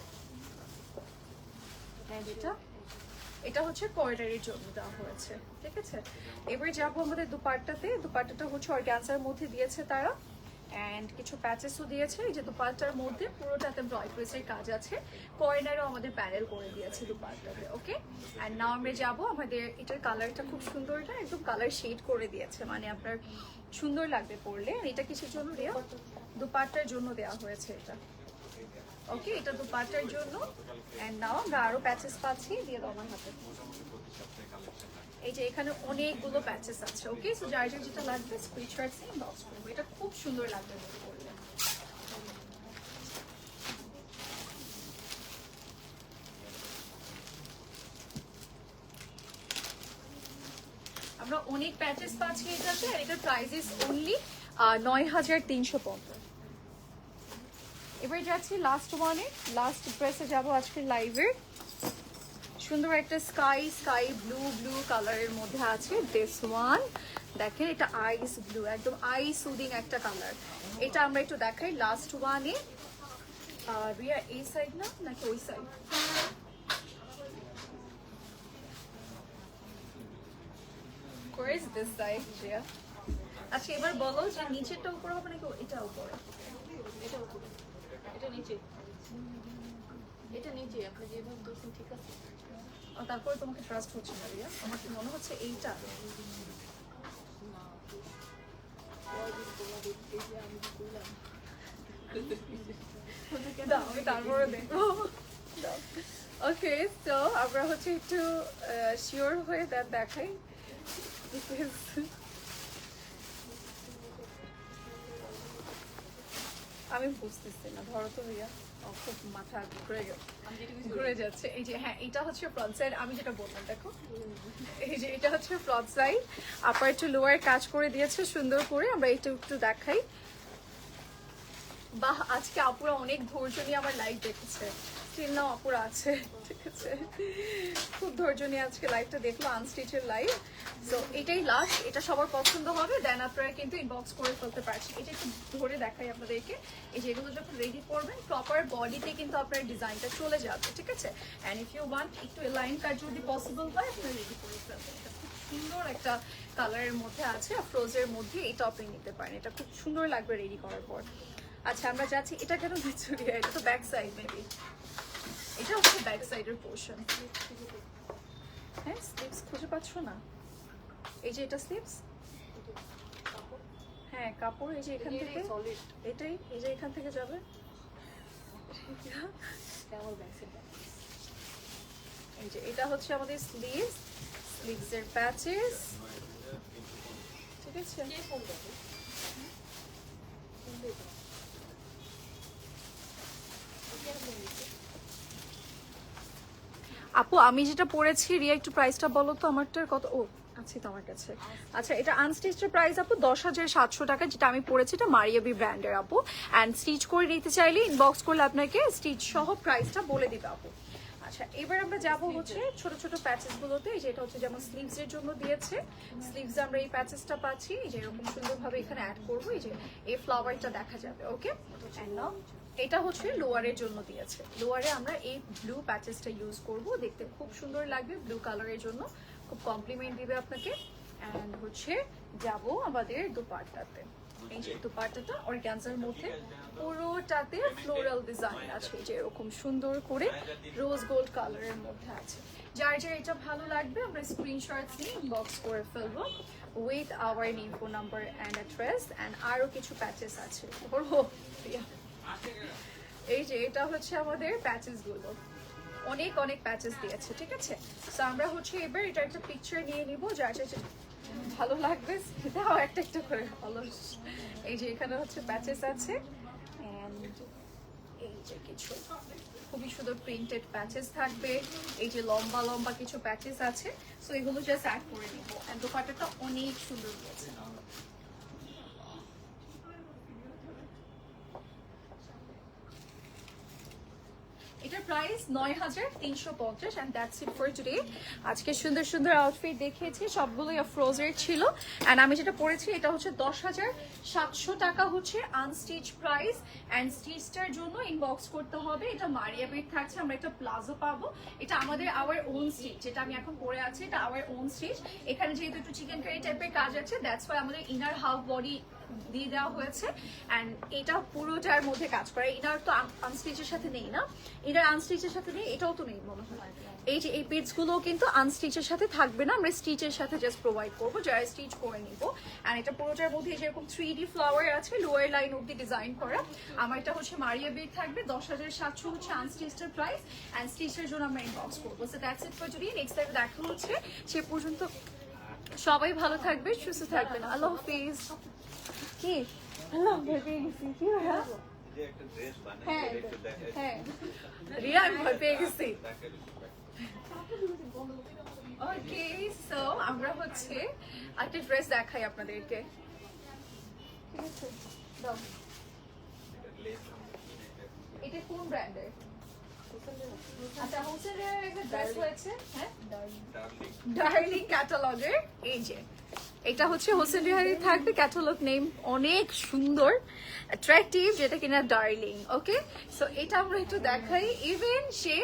এটা হচ্ছে কর্নারের জন্য দেওয়া হয়েছে, ঠিক আছে। এবার যাবো আমাদের দুপাট্টাতে। দুপাট্টাটা হচ্ছে অর্গানজার মধ্যে দিয়েছে তারা, এন্ড কিছু প্যাচেসও দিয়েছে। এই যে দুপাট্টার মধ্যে পুরোটাতে এমব্রয়ডারির কাজ আছে, কর্নারও আমাদের প্যানেল করে দিয়েছে দুপাট্টাতে, ওকে। এন্ড নাও আমরা যাবো আমাদের, এটার কালারটা খুব সুন্দর, এটা একদম কালার শেড করে দিয়েছে, মানে আপনার সুন্দর লাগবে পরলে। এটা কিসের জন্য দেওয়া? দুপাট্টার জন্য দেওয়া হয়েছে এটা, ওকে। এটা দুপাট্টার জন্য। এন্ড নাও আমরা আরো প্যাচেস পাচ্ছি, দিয়ে দাও আমার হাতে। এই যে এখানে অনেকগুলো প্যাচেস আছে, ওকে। সো যার যার যেটা লাগবে স্ক্রিনশট নিয়ে ইনবক্স করবো। এটা খুব সুন্দর লাগবে পরলে। আমরা অনেক প্যাচেস পাচ্ছি এটাতে, আর এটার প্রাইস ইজ অনলি 9350। এবার যাচ্ছি লাস্ট ওয়ানে, লাস্ট ড্রেসে যাবো আজকের লাইভের। সুন্দর একটা স্কাই ব্লু কালারের মধ্যে আছে দিস ওয়ান। দেখেন এটা আইস ব্লু, একদম আই সুদিং একটা কালার। এটা আমরা একটু দেখাই লাস্ট ওয়ানে। রিয়া এই সাইড না নাকি ওই side? Where is this side, Riya? আচ্ছা এবার বলো যে নিচেরটা উপরে হবে নাকি এটা উপরে? এটা উপরে, এটা নিচে, এটা নিচে। আপনি যেভাবে বলছেন ঠিক আছে। তারপরে তোমাকে ট্রাস্ট হচ্ছে না রিয়া, আমার কি মনে হচ্ছে এইটা। আমি তারপরে দেখবো। ওকে, তো আমরা হচ্ছে একটু শিওর হয়ে দেখাই। আমি বুঝতেছি না, ধরো তো রিয়া, খুব মাথা ঘুরে যাচ্ছে। এই যে হ্যাঁ, এটা হচ্ছে ফ্রন্ট সাইড, আমি যেটা বললাম দেখো, এই যে এটা হচ্ছে ফ্রন্ট সাইড। আপার একটু লোয়ার কাজ করে দিয়েছে সুন্দর করে। আমরা একটু দেখাই। বাহ, আজকে আপুরা অনেক ধৈর্য নিয়ে আমার লাইভ দেখেছে। স্টিল নাও আপুরা আছে, ঠিক আছে, খুব ধৈর্য নিয়ে আজকে লাইভটা দেখলো, আনস্টিচের লাইভ। সো এটাই লাস্ট, এটা সবার পছন্দ হবে, দেন আপনারা কিন্তু ইনবক্স করে ফেলতে পারছেন। এটা একটু ধরে দেখাই আপনাদেরকে। এই যে এগুলো যখন রেডি করবেন প্রপার বডিতে কিন্তু আপনার ডিজাইনটা চলে যাবে, ঠিক আছে। অ্যান্ড ইফ ইউ ওয়ান্ট একটু লাইন কাট যদি পসিবল হয় আপনারা রেডি করে ফেলবেন। এটা খুব সুন্দর একটা কালারের মধ্যে আছে, ফ্রোজের মধ্যে এইটা আপনি নিতে পারেন। এটা খুব সুন্দর লাগবে রেডি করার পর। আচ্ছা আমরা যাচ্ছি, এটা কেন দিচ্ছি? এটা তো ব্যাক সাইড, মেবি এটা হচ্ছে ব্যাক সাইডের পোর্শন। হ্যাঁ, স্লিভস খুঁজে পাচ্ছ না? এই যে এটা স্লিভস, হ্যাঁ কাপড় এই যে এখান থেকে, এটাই এই যে এখান থেকে যাবে। এই যে এটা হচ্ছে আমাদের স্লিভসের প্যাচেস, ঠিক আছে। আপু আমি যেটা পরেছি রিয়া একটু প্রাইসটা বলো তো আমারটার কত। ও আছে তো আমার কাছে। আচ্ছা এটা আনস্টিচের প্রাইস আপু 10,700 টাকা, যেটা আমি পরেছি এটা মারিয়াবি ব্র্যান্ডের আপু। অ্যান্ড স্টিচ করে নিতে চাইলে ইনবক্স করলে আপনাকে স্টিচ সহ প্রাইসটা বলে দিবে আপু। আচ্ছা এবার আমরা যাব হচ্ছে ছোট ছোট প্যাচেস গুলোতে, যেটা হচ্ছে যেমন স্লিভস এর জন্য দিয়েছে, স্লিভস আমরা এই প্যাচেসটা পাচ্ছি, এই যে এরকম সুন্দরভাবে এখানে অ্যাড করবো, এই যে এই ফ্লাওয়ারটা দেখা যাবে। ওকে এন্ড নাও এটা হচ্ছে লোয়ারের জন্য দিয়েছে, লোয়ারে আমরা এই ব্লু প্যাচেসটা ইউজ করব, দেখতে খুব সুন্দর লাগবে ব্লু কালারের জন্য, খুব কমপ্লিমেন্ট দিবে আপনাকে। এন্ড হচ্ছে যাব আমাদের দুপাট্টাতে, এই যে দুপাট্টাটা অর্গানজার মধ্যে পুরোটাতে ফ্লোরাল ডিজাইন আছে, যে এরকম সুন্দর করে রোজ গোল্ড কালারের মধ্যে আছে। যার যার এটা ভালো লাগবে আমরা স্ক্রিনশট নিয়ে ইনবক্স করে ফেলবো with our info number and address. And আরও কিছু প্যাচেস আছে, এই যে এটা হচ্ছে আমাদের প্যাচেস গুলো, অনেক অনেক প্যাচেস দিয়েছে, ঠিক আছে। তো আমরা হচ্ছে এবার এটা একটা পিকচার নিয়ে নিব, যার যার ভালো লাগবে দাও একটা একটা করে ভালো। এই যে এখানে হচ্ছে প্যাচেস আছে, এন্ড এই যে কিছু খুবই সুন্দর প্রিন্টেড প্যাচেস থাকবে, এই যে লম্বা লম্বা কিছু প্যাচেস আছে। সো এগুলো জাস্ট অ্যাড করে নিব। এন্ড দোপাট্টাটা অনেক সুন্দর দিয়েছে। এটার price 9,350 and that's it for today. আজকে সুন্দর সুন্দর আউটফিট দেখিয়েছি, সবগুলোই অফরোজের ছিল। এন্ড আমি যেটা পরেছি এটা হচ্ছে 10,700 টাকা হচ্ছে আনস্টিচ প্রাইস। এন্ড স্টিচটার জন্য ইনবক্স করতে হবে, এটা মারিয়াবির থাকছে, আমরা একটা প্লাজো পাবো, এটা আমাদের আওয়ার ওন স্টিচ, যেটা আমি এখন পরে আছি এটা আওয়ার ওন স্টিচ। এখানে যেহেতু একটু চিকেন কারি টাইপের কাজ আছে, দ্যাটস ওয়াই আমাদের ইনার হাফ বডি দিয়ে দেওয়া হয়েছে। এন্ড এটা পুরোটার মধ্যে কাজ করে, ইনার তো আনস্টিচের সাথে নেই না, ইনার আনস্টিচের সাথে নেই, এটাও তো নেই মনে হয়। এই যে এই পিটস গুলো কিন্তু আনস্টিচের সাথে থাকবে না, আমরা স্টিচের সাথে জাস্ট প্রোভাইড করবো, যারা স্টিচ করে নিব। এন্ড এটা পুরোটার মধ্যে যেরকম 3D ফ্লাওয়ার আছে, লোয়ার লাইন অব্দি ডিজাইন করা। আমার এটা হচ্ছে মারিয়া বিট থাকবে, 10,700 হচ্ছে আনস্টিচের প্রাইস। এন্ড স্টিচের জন্য আমরা ইনবক্স করবো। So that's it for today. Next time দেখা হচ্ছে, সে পর্যন্ত সবাই ভালো থাকবে, সুস্থ থাকবেন। আল্লাহ হাফিজ। কি হ্যালো ভয় পেয়ে গেছি, কি ভাইয়া? যে একটা ড্রেস বানাই হ্যাঁ একটু দেখাই হ্যাঁ রিয়া আমি ভয় পেয়ে গেছি। ওকে সো আমরা হচ্ছে একটা ড্রেস দেখাই আপনাদেরকে, ঠিক আছে দাও। এটা কোন ব্র্যান্ডের? আচ্ছা হোসেনের একটা ড্রেস হয়েছে, হ্যাঁ ডার্লিং ক্যাটালগের। এই যে এটা হচ্ছে হোসেন রেহারি থাকবে, ক্যাটালগ নেম অনেক সুন্দর অ্যাট্রাকটিভ, যেটা কিনা ডার্লিং। ওকে সো এটা আমরা একটু দেখাই। ইভেন সে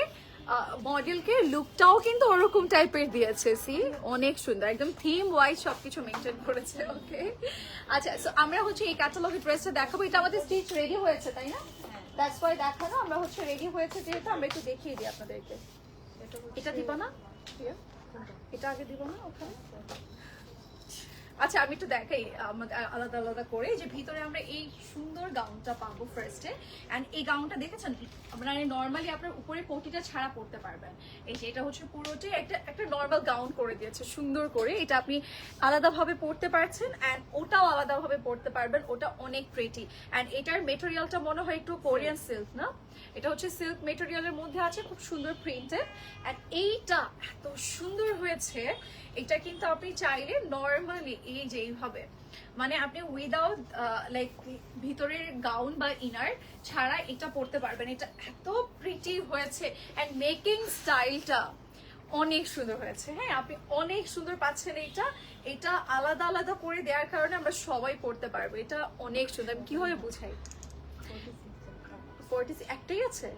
মডেলকে লুকটাও কিন্তু ওরকম টাইপের দিয়েছে, সি অনেক সুন্দর, একদম থিম ওয়াইজ সবকিছু মেনটেন করেছে। ওকে আচ্ছা সো আমরা হচ্ছে এই ক্যাটালগের ড্রেসটা দেখাবো, এটা আমাদের স্টিচ রেডি হয়েছে তাই না? দ্যাটস ওয়াই দেখানো, আমরা হচ্ছে রেডি হয়েছে যেহেতু আমরা একটু দেখিয়ে দিই আপনাদেরকে। এটা দিব না, এটা আগে দিব না ওখানে। আচ্ছা আমি একটু দেখাই আলাদা আলাদা করে, যে ভিতরে আমরা এই সুন্দর গাউনটা পাবো ফার্স্টে। এন্ড এই গাউনটা দেখেছেন আপনারা নর্মালি আপনার উপরে কোটিটা ছাড়া পরতে পারবেন, এই যে এটা হচ্ছে পুরোটাই একটা নর্মাল গাউন করে দিয়েছে সুন্দর করে, এটা আপনি আলাদাভাবে পরতে পারছেন। এন্ড ওটাও আলাদাভাবে পরতে পারবেন, ওটা অনেক প্রিটি। এন্ড এটার মেটেরিয়ালটা মনে হয় একটু কোরিয়ান সিল্ক না, এটা হচ্ছে সিল্ক মেটেরিয়ালের মধ্যে আছে, খুব সুন্দর প্রিন্টেড। এন্ড এইটা এত সুন্দর হয়েছে, এটা কিন্তু আপনি চাইলে নর্মালি এই যে এইভাবে মানে আপনি উইদাউট লাইক ভিতরের গাউন বা ইনার ছাড়া এটা পরতে পারবেন, এটা এত প্রিটি হয়েছে। এন্ড মেকিং স্টাইলটা অনেক সুন্দর হয়েছে, হ্যাঁ আপনি অনেক সুন্দর পাচ্ছেন। এটা আলাদা আলাদা করে দেওয়ার কারণে আমরা সবাই পরতে পারবো, এটা অনেক সুন্দর। আমি কিভাবে বুঝাই? 46 একটাই আছে,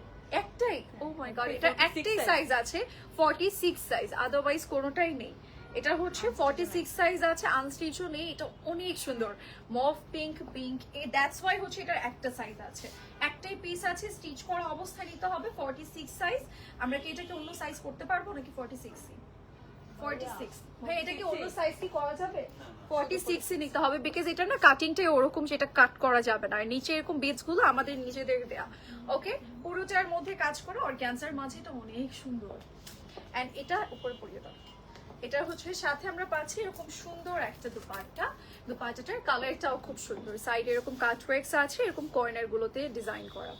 একটাই? ও মাই গড, এটা একটাই সাইজ আছে 46 সাইজ, আদারওয়াইজ কোনোটাই নেই। এটা হচ্ছে 46 সাইজ আছে, আনস্টিচও নেই, এটা অনেক সুন্দর মভ পিঙ্ক পিঙ্ক, এই দ্যাটস ওয়াই হচ্ছে এটার একটা সাইজ আছে, একটাই পিস আছে, স্টিচ করা অবস্থায় নিতে হবে 46 সাইজ। আমরা কি এটাকে অন্য সাইজ করতে পারবো নাকি 46? 46 ভাই এটা কি অন্য সাইজ কি করা যাবে? 46 ই নিতে হবে, বিকজ এটা না কাটিংটাই ওরকম, সেটা কাট করা যাবে না। আর নিচে এরকম বিটস গুলো আমাদের নিজেদের দেয়া। ওকে পুরোটার মধ্যে কাজ করে অর্গানজার মাঝে, এটা অনেক সুন্দর। এন্ড এটা উপরে পরিয়ে দাও, এটা হচ্ছে সাথে আমরা পাচ্ছি এরকম সুন্দর একটা দুপাট্টা। দুপাট্টাটার কালারটাও খুব সুন্দর, সাইডে এরকম কাট ওয়ার্কস আছে, এরকম কর্নার গুলোতে ডিজাইন করা।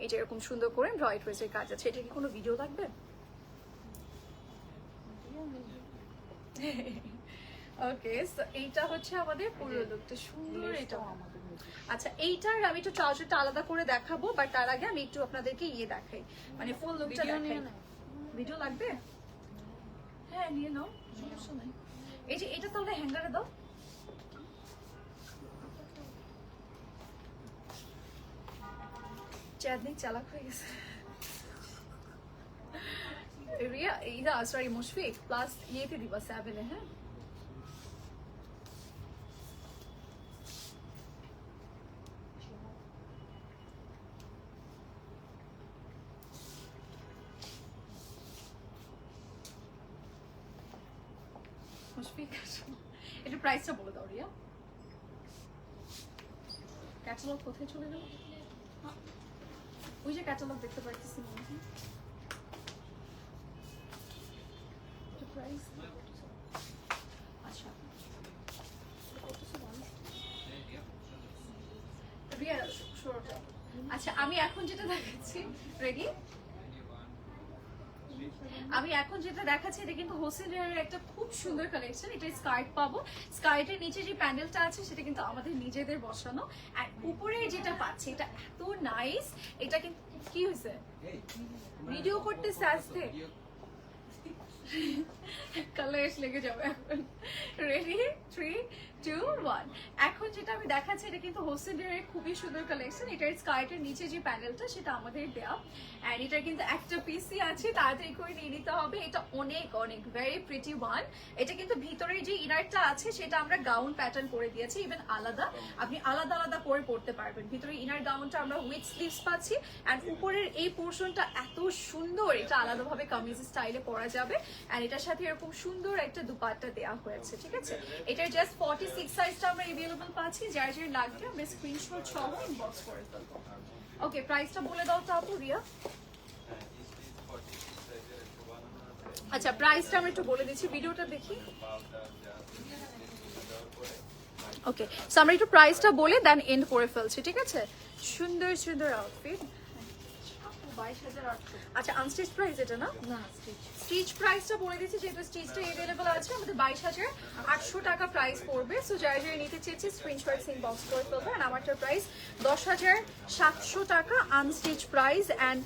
এই যে এরকম সুন্দর করে এমব্রয়ডারি ওয়ার্কের কাজ আছে। এটা কি কোনো ভিডিও লাগবে? ওকে, সো এইটা হচ্ছে আমাদের পুরো লুকটা সুন্দর। এটা আচ্ছা, এইটার আমি একটু ট্রাউজারটা আলাদা করে দেখাবো, বাট তার আগে আমি একটু আপনাদেরকে দেখাই, মানে ফুল লুকটা দেখাই। ভিডিও লাগবে? হ্যাঁ নিয়ে নাও, সমস্যা নাই। এই যে এটা তাহলে হ্যাঙ্গারে দাও। চাঁদনি চালাক হয়ে গেছে। রিয়া এইটা সরি মুশফিক প্লাস ইয়েতে দিবা 7 এ। হ্যাঁ মুশফিক এটা প্রাইসটা বলে দাও রিয়া। ক্যাটালগ কোথায় চলে গেল? ওই যে ক্যাটালগ দেখতে পাচ্ছি মনে হয়। প্রাইস আচ্ছা রিয়া শোরটা। আচ্ছা আমি এখন যেটা দেখাচ্ছি, রেডি? আমি এখন যেটা দেখাচ্ছি এটা কিন্তু হোসেলের একটা খুব সুন্দর কালেকশন। এটা স্কার্ট পাবো, স্কার্টের নিচে যে প্যান্ডেলটা আছে সেটা কিন্তু আমাদের নিজেদের বসানো, আর উপরে যেটা পাচ্ছি এটা এত নাইস। এটা কিন্তু কি হয়েছে, ভিডিও করতেছে আসতে কালার লেগে যাবে এখন। রেডি 3 2 1। এখন যেটা আমি দেখাচ্ছি এটা কিন্তু হোসেলের খুবই সুন্দর কালেকশন। এটার স্কার্টের নিচে যে প্যানেলটা সেটা আমাদের দেওয়া, এন্ড এটা কিন্তু একটা পিসি আছে, তাড়াতাড়ি করে নিয়ে নিতে হবে। এটা অনেক অনেক ভেরি প্রিটি ওয়ান। এটা কিন্তু ভিতরে যে ইনারটা আছে সেটা আমরা গাউন প্যাটার্ন করে দিয়েছি, ইভেন আলাদা আপনি আলাদা আলাদা করে পড়তে পারবেন। ভিতরে ইনার গাউনটা আমরা উইথ স্লিভস পাচ্ছি, এন্ড উপরের এই পোর্শনটা এত সুন্দর, এটা আলাদাভাবে কামিজ স্টাইলে পরা যাবে। এন্ড এটার সাথে এরকম সুন্দর একটা দুপাট্টা দেওয়া হয়েছে, ঠিক আছে? এটার জাস্ট 46 সাইজটা আমরা अवेलेबल পাচ্ছি। যার যার লাগবে আমরা স্ক্রিনশট সহ ইনবক্স করে ফেলবো। ওকে, প্রাইসটা বলে দাও তো আপু রিয়া। আচ্ছা প্রাইসটা আমরা একটু বলে দিচ্ছি, ভিডিওটা দেখি। ওকে, সো আমরা একটু প্রাইসটা বলে দেন এন্ড করে ফেলছি, ঠিক আছে? সুন্দর সুন্দর আউটফিট। 22,800। আচ্ছা আনস্টিচ প্রাইস এটা না? না স্টিচ প্রাইসটা বলে দিচ্ছি, যেহেতু স্টিচটা अवेलेबल আছে আমাদের 22,800 টাকা প্রাইস পড়বে। সো যারা যারা নিতে চেয়েছে স্ক্রিনশট ইনবক্স করে ফেলবে। এন্ড আমারটার প্রাইস 10,700 টাকা আনস্টিচ প্রাইস, এন্ড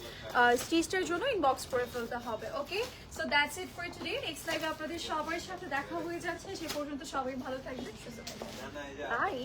স্টিচটার জন্য ইনবক্স করে ফেলতে হবে। Okay, so that's it for today. Next লাইভে আপনাদের সবার সাথে দেখা হয়ে যাচ্ছে, সে পর্যন্ত সবাই ভালো থাকবেন, সুস্থ থাকবেন। বাই।